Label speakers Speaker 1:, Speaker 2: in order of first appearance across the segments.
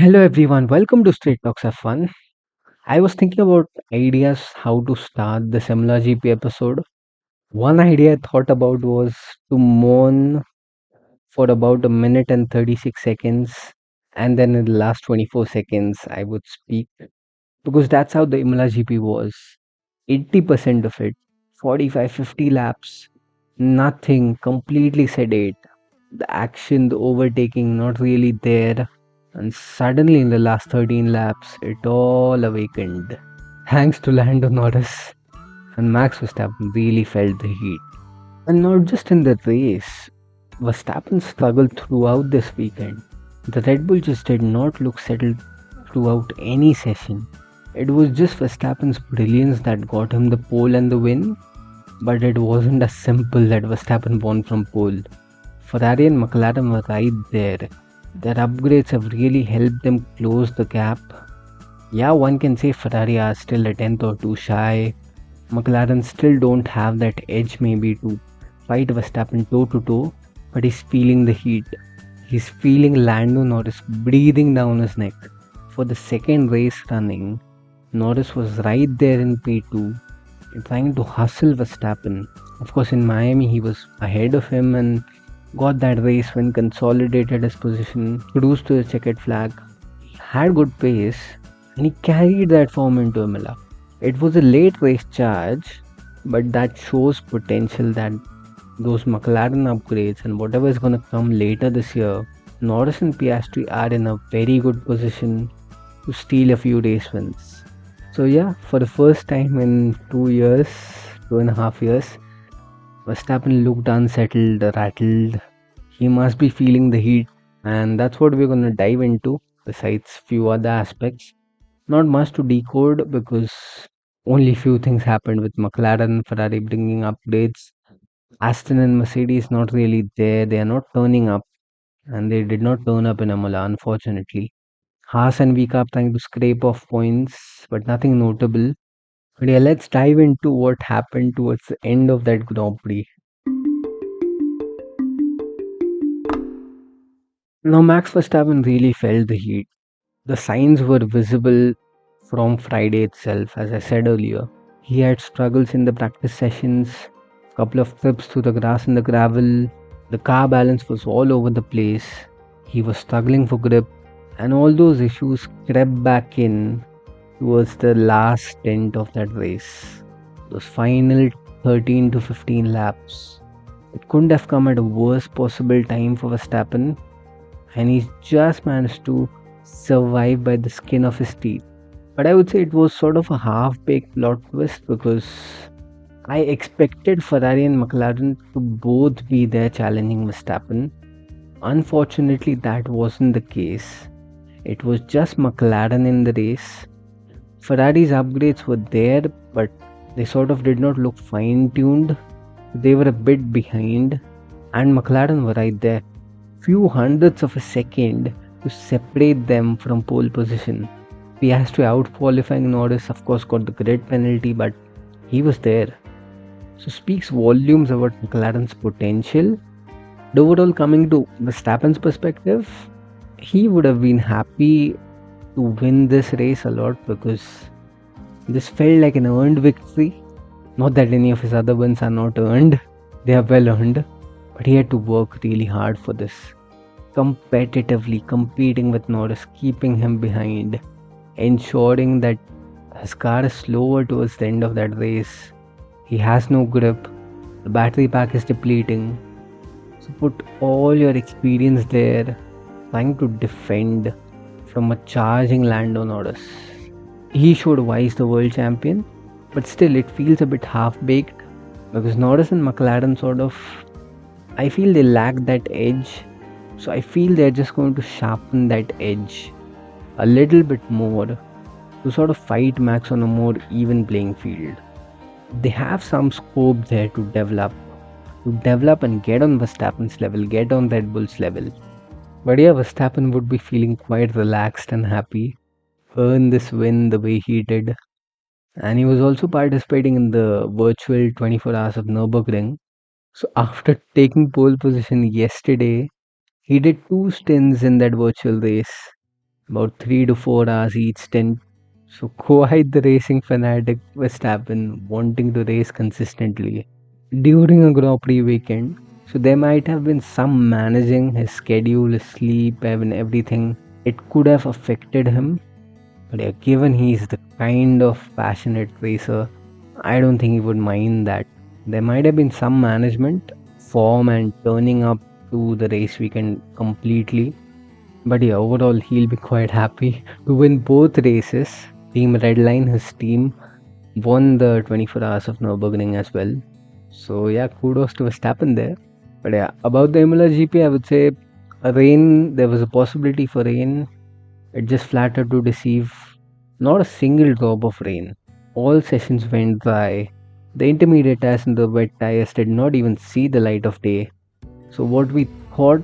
Speaker 1: Hello everyone, welcome to Straight Talks Have Fun. I was thinking about ideas how to start the Semla GP episode. One idea I thought about was to moan for about a minute and 36 seconds, and then in the last 24 seconds I would speak, because that's how the Imola GP was. 80% of it, 45, 50 laps, nothing, completely sedate. The action, the overtaking, not really there. And suddenly, in the last 13 laps, it all awakened. Thanks to Lando Norris, and Max Verstappen really felt the heat. And not just in the race, Verstappen struggled throughout this weekend. The Red Bull just did not look settled throughout any session. It was just Verstappen's brilliance that got him the pole and the win, but it wasn't as simple that Verstappen won from pole. Ferrari and McLaren were right there. Their upgrades have really helped them close the gap. Yeah, one can say Ferrari are still a tenth or two shy. McLaren still don't have that edge maybe to fight Verstappen toe to toe, but he's feeling the heat. He's feeling Lando Norris breathing down his neck. For the second race running, Norris was right there in P2, trying to hustle Verstappen. Of course, in Miami, he was ahead of him and got that race win, consolidated his position, cruised to the checkered flag, had good pace, and he carried that form into Imola. It was a late race charge, but that shows potential that those McLaren upgrades and whatever is going to come later this year, Norris and Piastri are in a very good position to steal a few race wins. So yeah, for the first time in 2 years, 2.5 years, Verstappen looked unsettled, rattled. He must be feeling the heat, and that's what we're going to dive into, besides few other aspects. Not much to decode because only few things happened with McLaren, Ferrari bringing upgrades. Aston and Mercedes not really there. They are not turning up, and they did not turn up in Imola, unfortunately. Haas and Vika trying to scrape off points, but nothing notable. But yeah, let's dive into what happened towards the end of that Grand Prix. Now, Max Verstappen really felt the heat. The signs were visible from Friday itself, as I said earlier. He had struggles in the practice sessions, couple of trips through the grass and the gravel. The car balance was all over the place. He was struggling for grip, and all those issues crept back in towards the last stint of that race. Those final 13 to 15 laps. It couldn't have come at a worst possible time for Verstappen, and he just managed to survive by the skin of his teeth. But I would say it was sort of a half baked plot twist because I expected Ferrari and McLaren to both be there challenging Verstappen. Unfortunately, that wasn't the case. It was just McLaren in the race. Ferrari's upgrades were there, but they sort of did not look fine tuned. They were a bit behind, and McLaren were right there. Few hundredths of a second to separate them from pole position. Piastri out qualifying Norris, of course, got the grid penalty, but he was there. So speaks volumes about McLaren's potential. But overall, coming to Verstappen's perspective, he would have been happy to win this race a lot because this felt like an earned victory. Not that any of his other wins are not earned, they are well earned, but he had to work really hard for this. Competitively competing with Norris, keeping him behind, ensuring that his car is slower towards the end of that race. He has no grip, the battery pack is depleting. So put all your experience there, trying to defend from a charging Lando Norris. He showed why he's the world champion, but still it feels a bit half-baked because Norris and McLaren sort of, I feel they lack that edge. So I feel they're just going to sharpen that edge a little bit more to sort of fight Max on a more even playing field. They have some scope there to develop and get on Verstappen's level, get on Red Bull's level. But yeah, Verstappen would be feeling quite relaxed and happy, earn this win the way he did. And he was also participating in the virtual 24 hours of Nürburgring. So after taking pole position yesterday, he did two stints in that virtual race. about 3 to 4 hours each stint. So quite the racing fanatic Verstappen wanting to race consistently during a Grand Prix weekend. So there might have been some managing his schedule, his sleep, and everything. It could have affected him. But yeah, given he's the kind of passionate racer, I don't think he would mind that. There might have been some management, form, and turning up to the race weekend completely. But yeah, overall, he'll be quite happy to win both races. Team Redline, his team, won the 24 hours of Nürburgring as well. So yeah, kudos to Verstappen there. But yeah, about the Imola GP, I would say rain. There was a possibility for rain. It just flattered to deceive. Not a single drop of rain. All sessions went dry. The intermediate tires and the wet tires did not even see the light of day. So what we thought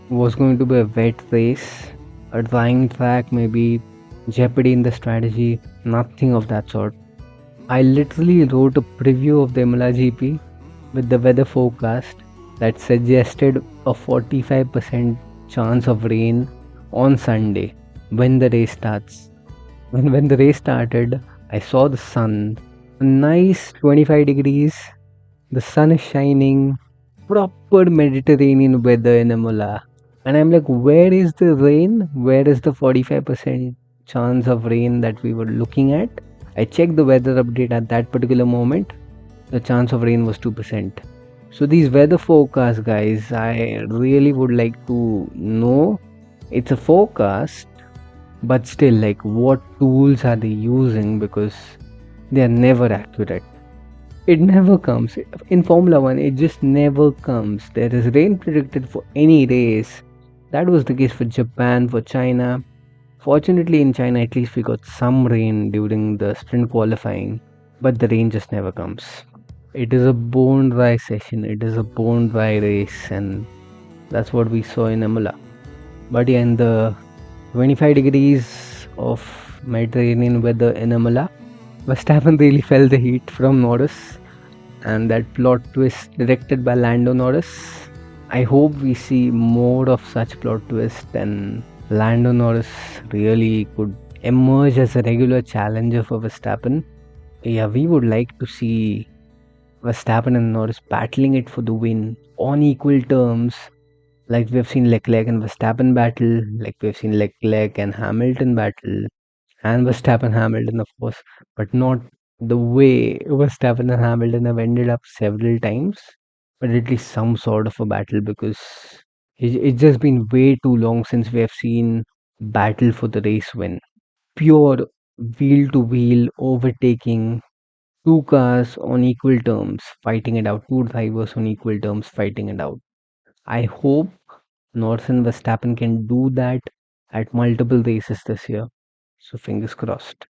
Speaker 1: was going to be a wet race, a drying track, maybe jeopardy in the strategy, nothing of that sort. I literally wrote a preview of the Imola GP with the weather forecast that suggested a 45% chance of rain on Sunday when the race starts. When the race started, I saw the sun, a nice 25 degrees, the sun is shining, proper Mediterranean weather in Imola. And I'm like, where is the rain? Where is the 45% chance of rain that we were looking at? I checked the weather update at that particular moment. The chance of rain was 2%. So these weather forecasts, guys, I really would like to know. It's a forecast, but still, like, what tools are they using? Because they are never accurate. It never comes. In Formula 1, it just never comes. There is rain predicted for any race. That was the case for Japan, for China. Fortunately, in China, at least we got some rain during the sprint qualifying, but the rain just never comes. It is a bone dry session, it is a bone dry race, and that's what we saw in Imola. But yeah, in the 25 degrees of Mediterranean weather in Imola, Verstappen really felt the heat from Norris, and that plot twist directed by Lando Norris. I hope we see more of such plot twists, and Lando Norris really could emerge as a regular challenger for Verstappen. Yeah, we would like to see Verstappen and Norris battling it for the win on equal terms, like we've seen Leclerc and Verstappen battle, like we've seen Leclerc and Hamilton battle, and Verstappen Hamilton, of course, but not the way Verstappen and Hamilton have ended up several times, but at least some sort of a battle because it's just been way too long since we have seen battle for the race win. Pure wheel to wheel overtaking, two cars on equal terms fighting it out, two drivers on equal terms fighting it out. I hope Norris and Verstappen can do that at multiple races this year. So fingers crossed.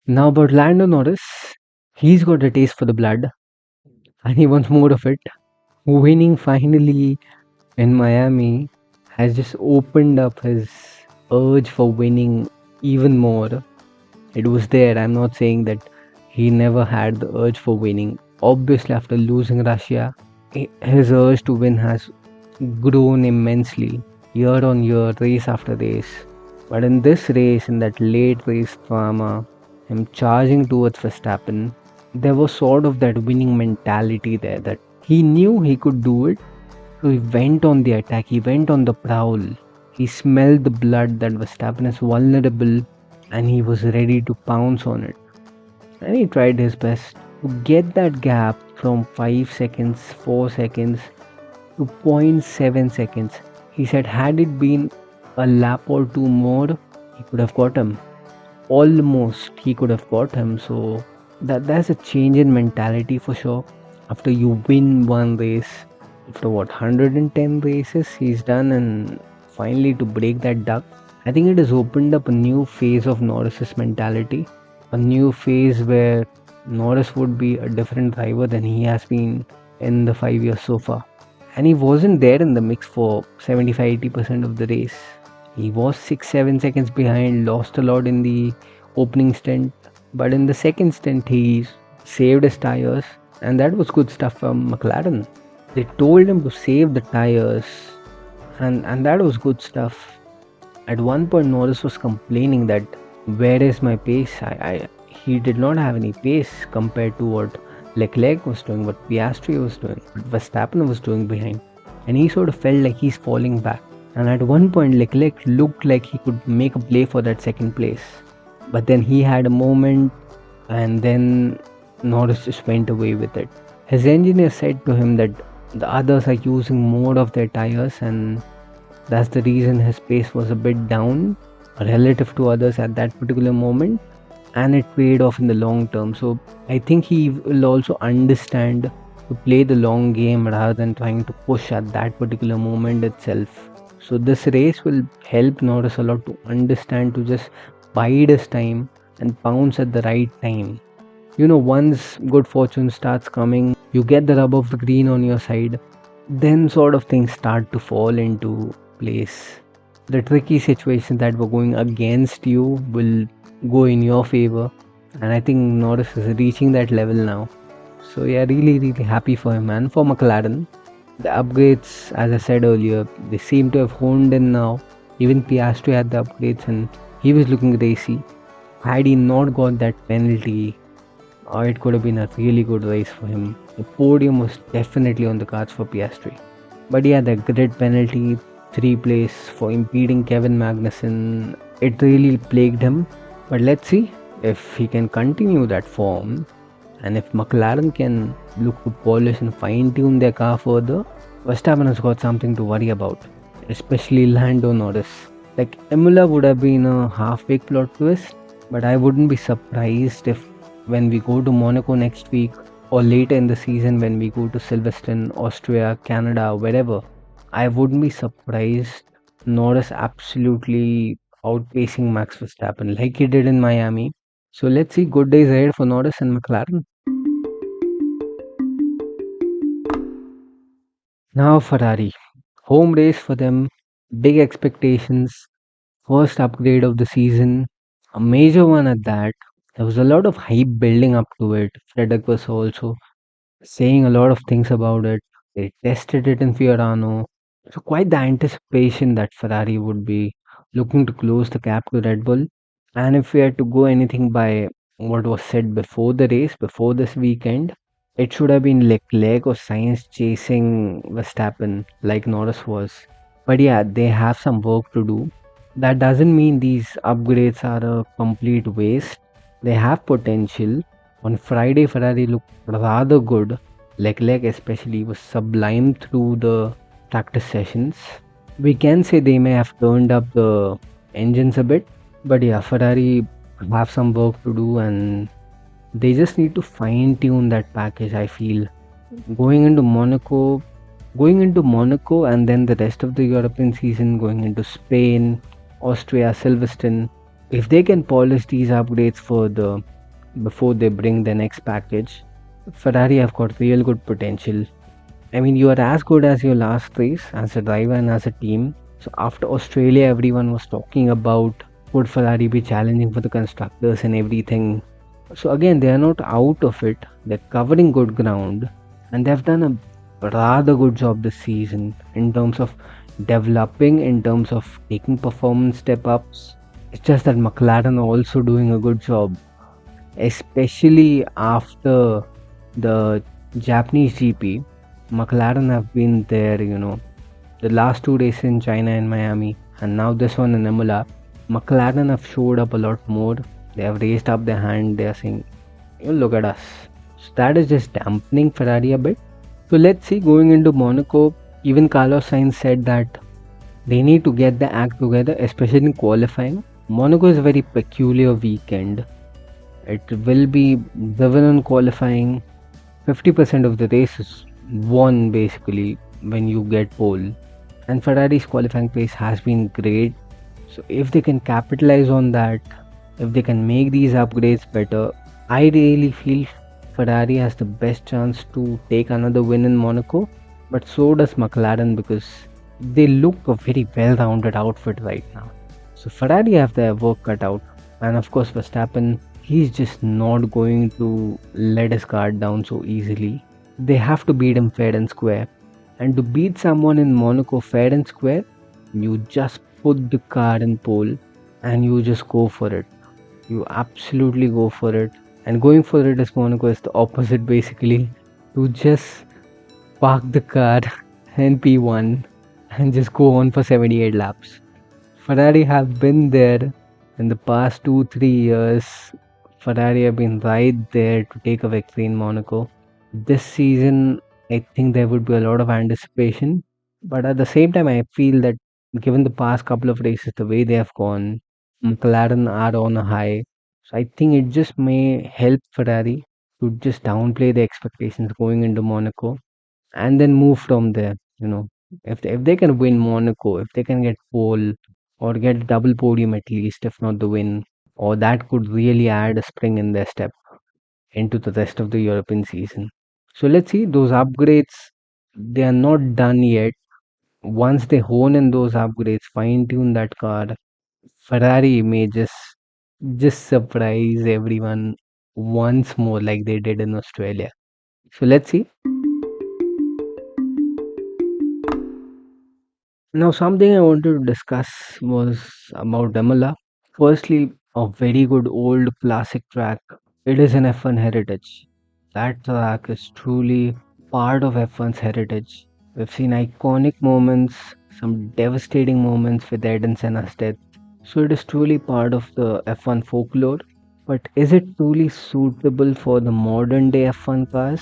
Speaker 1: Now about Lando Norris, he's got a taste for the blood and he wants more of it. Winning finally in Miami has just opened up his urge for winning even more. It was there. I'm not saying that he never had the urge for winning. Obviously, after losing Russia, his urge to win has grown immensely year on year, race after race. But in this race, in that late race drama, him charging towards Verstappen, there was sort of that winning mentality there that he knew he could do it. So he went on the attack, he went on the prowl. He smelled the blood that Verstappen is vulnerable and he was ready to pounce on it. And he tried his best to get that gap from 5 seconds, 4 seconds to 0.7 seconds. He said, had it been a lap or two more, he could have got him. Almost he could have got him. So that's a change in mentality for sure. After you win one race, after what 110 races he's done, and finally to break that duck, I think it has opened up a new phase of Norris's mentality, a new phase where Norris would be a different driver than he has been in the 5 years so far. And he wasn't there in the mix for 75-80% of the race. He was 6-7 seconds behind, lost a lot in the opening stint, but in the second stint he saved his tires, and that was good stuff from McLaren. They told him to save the tires and that was good stuff. At one point, Norris was complaining that where is my pace? He did not have any pace compared to what Leclerc was doing, what Piastri was doing, what Verstappen was doing behind, and he sort of felt like he's falling back. And at one point, Leclerc looked like he could make a play for that second place, but then he had a moment, and then Norris just went away with it. His engineer said to him that the others are using more of their tires, and that's the reason his pace was a bit down relative to others at that particular moment, and it paid off in the long term. So I think he will also understand to play the long game rather than trying to push at that particular moment itself. So this race will help Norris a lot to understand to just bide his time and pounce at the right time. Once good fortune starts coming, you get the rub of the green on your side, then sort of things start to fall into place. The tricky situations that were going against you will go in your favor, and I think Norris is reaching that level now. So yeah, really, really happy for him. And for McLaren, the upgrades, as I said earlier, they seem to have honed in now. Even Piastri had the upgrades and he was looking racy. Had he not got that penalty, it could have been a really good race for him. The podium was definitely on the cards for Piastri. But yeah, the grid penalty, 3 place for impeding Kevin Magnussen, it really plagued him. But let's see if he can continue that form, and if McLaren can look to polish and fine tune their car further, Verstappen has got something to worry about, especially Lando Norris. Like Imola would have been a half-baked plot twist, but I wouldn't be surprised if when we go to Monaco next week or later in the season when we go to Silverstone, Austria, Canada, wherever, I wouldn't be surprised Norris absolutely outpacing Max Verstappen like he did in Miami. So let's see, good days ahead for Norris and McLaren. Now Ferrari, home race for them, big expectations, first upgrade of the season, a major one at that. There was a lot of hype building up to it. Frederick was also saying a lot of things about it. They tested it in Fiorano. So quite the anticipation that Ferrari would be looking to close the gap to Red Bull. And if we had to go anything by what was said before the race, before this weekend, it should have been Leclerc or Sainz chasing Verstappen like Norris was. But yeah, they have some work to do. That doesn't mean these upgrades are a complete waste. They have potential. On Friday, Ferrari looked rather good. Leclerc especially was sublime through the practice sessions. We can say they may have turned up the engines a bit, but yeah, Ferrari have some work to do and they just need to fine tune that package. I feel going into Monaco, and then the rest of the European season, going into Spain, Austria, Silverstone, if they can polish these upgrades further before they bring the next package, Ferrari have got real good potential. I mean, you are as good as your last race as a driver and as a team. So after Australia, everyone was talking about would Ferrari be challenging for the constructors and everything. So again, they are not out of it. They're covering good ground, and they've done a rather good job this season in terms of developing, in terms of taking performance step ups. It's just that McLaren are also doing a good job, especially after the Japanese GP. McLaren have been there, the last 2 races in China and Miami, and now this one in Imola. McLaren have showed up a lot more. They have raised up their hand. They are saying, look at us. So that is just dampening Ferrari a bit. So let's see, going into Monaco, even Carlos Sainz said that they need to get the act together, especially in qualifying. Monaco is a very peculiar weekend. It will be driven on qualifying. 50% of the race is won basically when you get pole. And Ferrari's qualifying pace has been great. So if they can capitalize on that, if they can make these upgrades better, I really feel Ferrari has the best chance to take another win in Monaco. But so does McLaren because they look a very well-rounded outfit right now. So Ferrari have their work cut out. And of course Verstappen, he's just not going to let his guard down so easily. They have to beat him fair and square. And to beat someone in Monaco fair and square, you just put the car in pole and you just go for it. You absolutely go for it. And going for it as Monaco is the opposite basically. You just park the car and P1 and just go on for 78 laps. Ferrari have been there in the past 2 3 years. Ferrari have been right there to take a victory in Monaco. This season, I think there would be a lot of anticipation, but at the same time, I feel that given the past couple of races, the way they have gone, McLaren are on a high. So I think it just may help Ferrari to just downplay the expectations going into Monaco and then move from there. If they can win Monaco, if they can get pole or get a double podium at least, if not the win, or that could really add a spring in their step into the rest of the European season. So let's see those upgrades. They are not done yet. Once they hone in those upgrades, fine tune that car, Ferrari may just surprise everyone once more like they did in Australia. So let's see. Now, something I wanted to discuss was about Imola. Firstly, a very good old classic track. It is an F1 heritage. That track is truly part of F1's heritage. We've seen iconic moments, some devastating moments with Ed and Senna's death. So it is truly part of the F1 folklore. But is it truly suitable for the modern day F1 cars?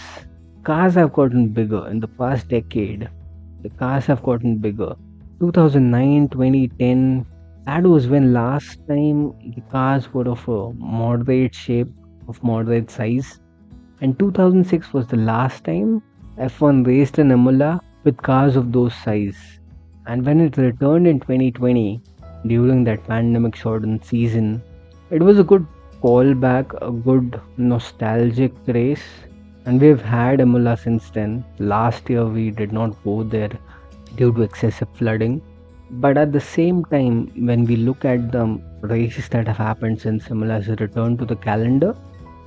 Speaker 1: Cars have gotten bigger in the past decade. The cars have gotten bigger. 2009, 2010, that was when last time the cars were of a moderate shape, of moderate size. And 2006 was the last time F1 raced in Imola with cars of those size. And when it returned in 2020, during that pandemic shortened season, it was a good callback, a good nostalgic race. And we've had Imola since then. Last year we did not go there due to excessive flooding. But at the same time, when we look at the races that have happened since Imola's return to the calendar,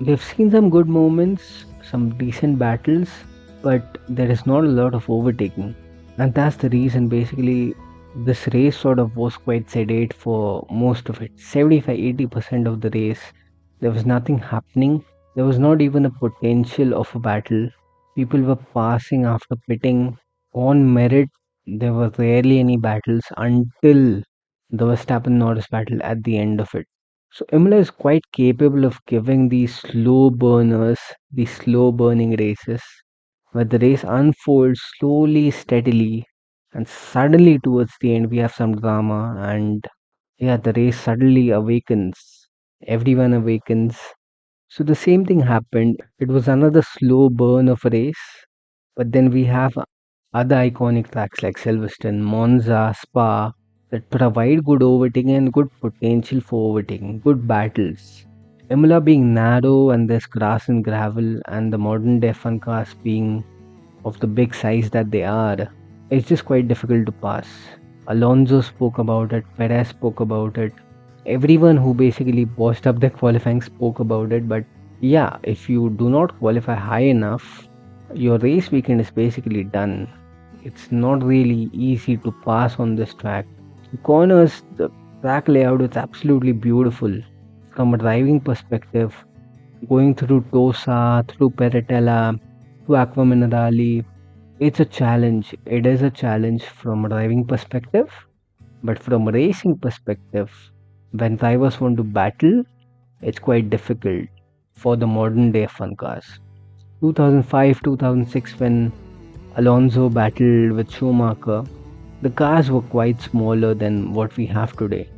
Speaker 1: we've seen some good moments, some decent battles, but there is not a lot of overtaking. And that's the reason basically this race sort of was quite sedate for most of it. 75-80% of the race, there was nothing happening. There was not even a potential of a battle. People were passing after pitting on merit. There were rarely any battles until the Verstappen Norris battle at the end of it. So Imola is quite capable of giving these slow burners, these slow burning races, where the race unfolds slowly, steadily, and suddenly towards the end we have some drama, and yeah, the race suddenly awakens. Everyone awakens. So the same thing happened. It was another slow burn of a race, but then we have other iconic tracks like Silverstone, Monza, Spa that provide good overtaking and good potential for overtaking, good battles. Imola being narrow and there's grass and gravel, and the modern day F1 cars being of the big size that they are, it's just quite difficult to pass. Alonso spoke about it, Perez spoke about it, everyone who basically bossed up their qualifying spoke about it. But yeah, if you do not qualify high enough, your race weekend is basically done. It's not really easy to pass on this track. The corners, the track layout is absolutely beautiful from a driving perspective. Going through Tosa, through Peratella, through Aqua Minerali, it's a challenge. It is a challenge from a driving perspective, but from a racing perspective, when drivers want to battle, it's quite difficult for the modern day F1 cars. 2005, 2006, when Alonso battled with Schumacher, the cars were quite smaller than what we have today.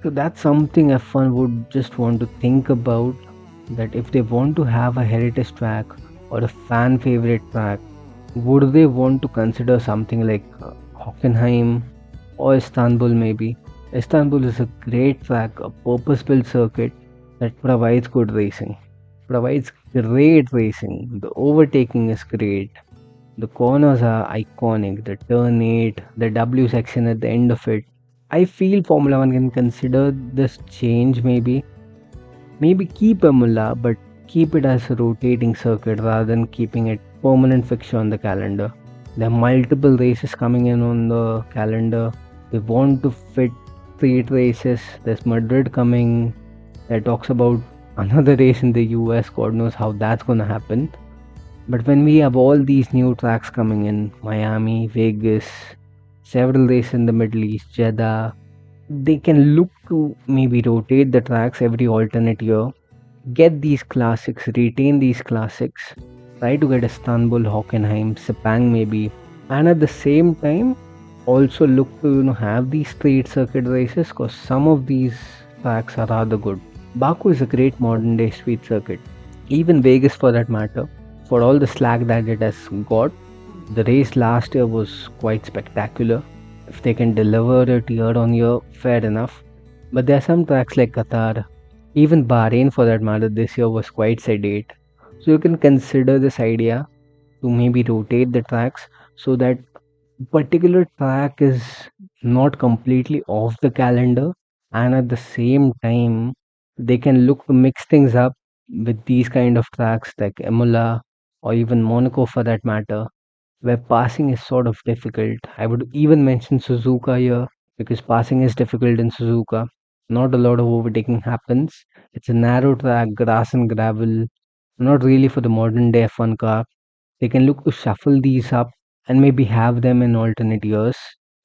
Speaker 1: So that's something F1 would just want to think about, that if they want to have a heritage track or a fan favorite track, would they want to consider something like Hockenheim or Istanbul maybe? Istanbul is a great track, a purpose-built circuit that provides good racing, provides great racing. The overtaking is great. The corners are iconic. The turn 8, the W section at the end of it. I feel Formula 1 can consider this change maybe. Maybe keep Imola, but keep it as a rotating circuit rather than keeping it permanent fixture on the calendar. There are multiple races coming in on the calendar. They want to fit street races. There's Madrid coming. That talks about another race in the US. God knows how that's gonna happen. But when we have all these new tracks coming in, Miami, Vegas, several races in the Middle East, Jeddah, they can look to maybe rotate the tracks every alternate year, get these classics, retain these classics, try to get Istanbul, Hockenheim, Sepang maybe, and at the same time also look to have these street circuit races because some of these tracks are rather good. Baku is a great modern day street circuit, even Vegas for that matter. For all the slack that it has got, the race last year was quite spectacular. If they can deliver it year on year, fair enough. But there are some tracks like Qatar, even Bahrain for that matter, this year was quite sedate. So you can consider this idea to maybe rotate the tracks so that particular track is not completely off the calendar, and at the same time they can look to mix things up with these kind of tracks like Imola or even Monaco for that matter, where passing is sort of difficult. I would even mention Suzuka here because passing is difficult in Suzuka. Not a lot of overtaking happens. It's a narrow track, grass and gravel, not really for the modern day F1 car. They can look to shuffle these up and maybe have them in alternate years.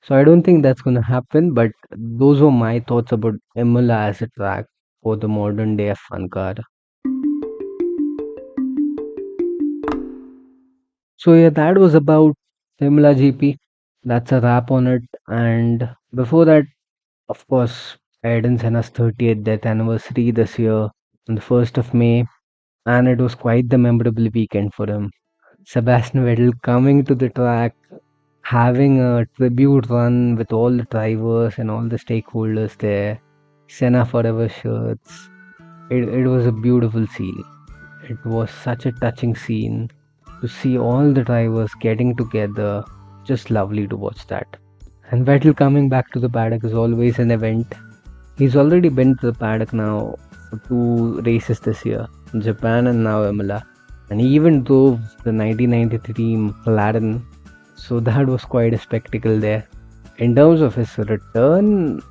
Speaker 1: So I don't think that's going to happen, but those were my thoughts about Imola as a track for the modern day F1 car. So yeah, that was about Imola GP. That's a wrap on it. And before that, of course, Ayrton Senna's 30th death anniversary this year on the 1st of May, and it was quite the memorable weekend for him. Sebastian Vettel coming to the track, having a tribute run with all the drivers and all the stakeholders there, Senna Forever shirts. It was a beautiful scene. It was such a touching scene to see all the drivers getting together. Just lovely to watch that. And Vettel coming back to the paddock is always an event. He's already been to the paddock now for two races this year, Japan and now Imola. And he even drove the 1993 McLaren, so that was quite a spectacle there. In terms of his return,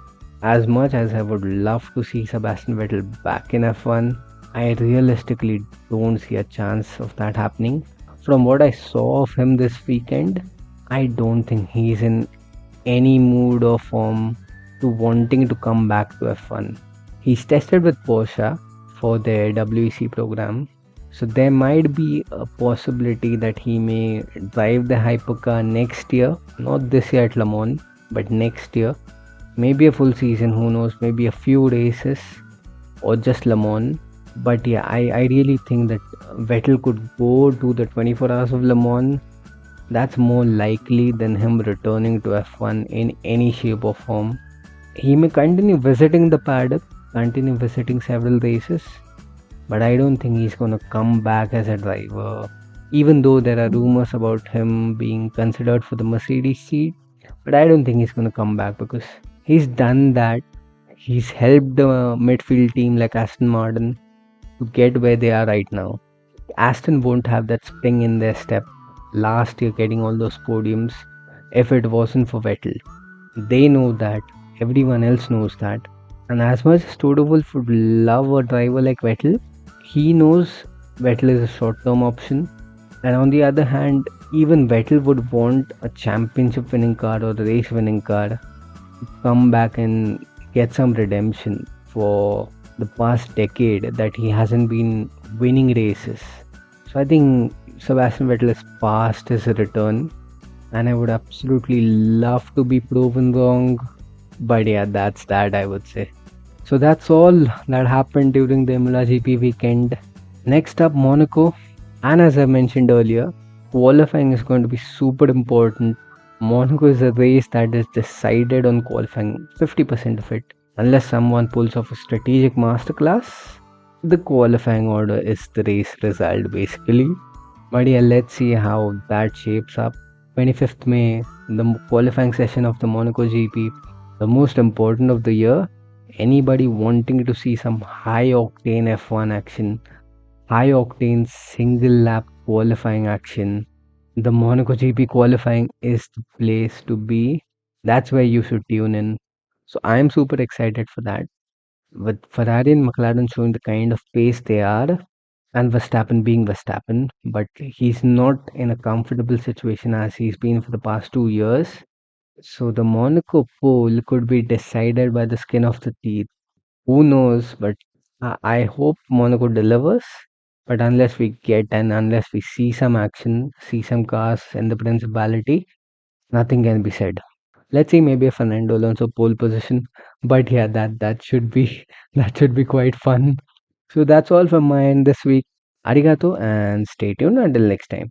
Speaker 1: as much as I would love to see Sebastian Vettel back in F1, I realistically don't see a chance of that happening. From what I saw of him this weekend, I don't think he's in any mood or form to wanting to come back to F1. He's tested with Porsche for their WEC program, so there might be a possibility that he may drive the hypercar next year, not this year at Le Mans, but next year. Maybe a full season, who knows, maybe a few races or just Le Mans. But yeah, I really think that Vettel could go to the 24 hours of Le Mans. That's more likely than him returning to F1 in any shape or form. He may continue visiting the paddock, continue visiting several races, but I don't think he's going to come back as a driver. Even though there are rumors about him being considered for the Mercedes seat, but I don't think he's going to come back because he's done that. He's helped the midfield team like Aston Martin to get where they are right now. Aston won't have that spring in their step last year getting all those podiums if it wasn't for Vettel. They know that, everyone else knows that. And as much as Toto Wolff would love a driver like Vettel, he knows Vettel is a short term option. And on the other hand, even Vettel would want a championship winning car or a race winning car to come back and get some redemption for the past decade that he hasn't been winning races. So I think Sebastian Vettel is past his return, and I would absolutely love to be proven wrong. But yeah, that's that, I would say. So that's all that happened during the Imola GP weekend. Next up, Monaco. And as I mentioned earlier, qualifying is going to be super important. Monaco is a race that is decided on qualifying 50% of it. Unless someone pulls off a strategic masterclass, the qualifying order is the race result basically. But yeah, let's see how that shapes up. 25th May, the qualifying session of the Monaco GP, the most important of the year. Anybody wanting to see some high octane F1 action, high octane single lap qualifying action, The Monaco GP qualifying is the place to be. That's where you should tune in. So I'm super excited for that. With Ferrari and McLaren showing the kind of pace they are, and Verstappen being Verstappen, but he's not in a comfortable situation as he's been for the past 2 years. So the Monaco pole could be decided by the skin of the teeth. Who knows? But I hope Monaco delivers. But unless we get and unless we see some action, see some cars in the principality, nothing can be said. Let's see, maybe a Fernando Alonso pole position. But yeah, that should be that should be quite fun. So that's all from my end this week. Arigato and stay tuned until next time.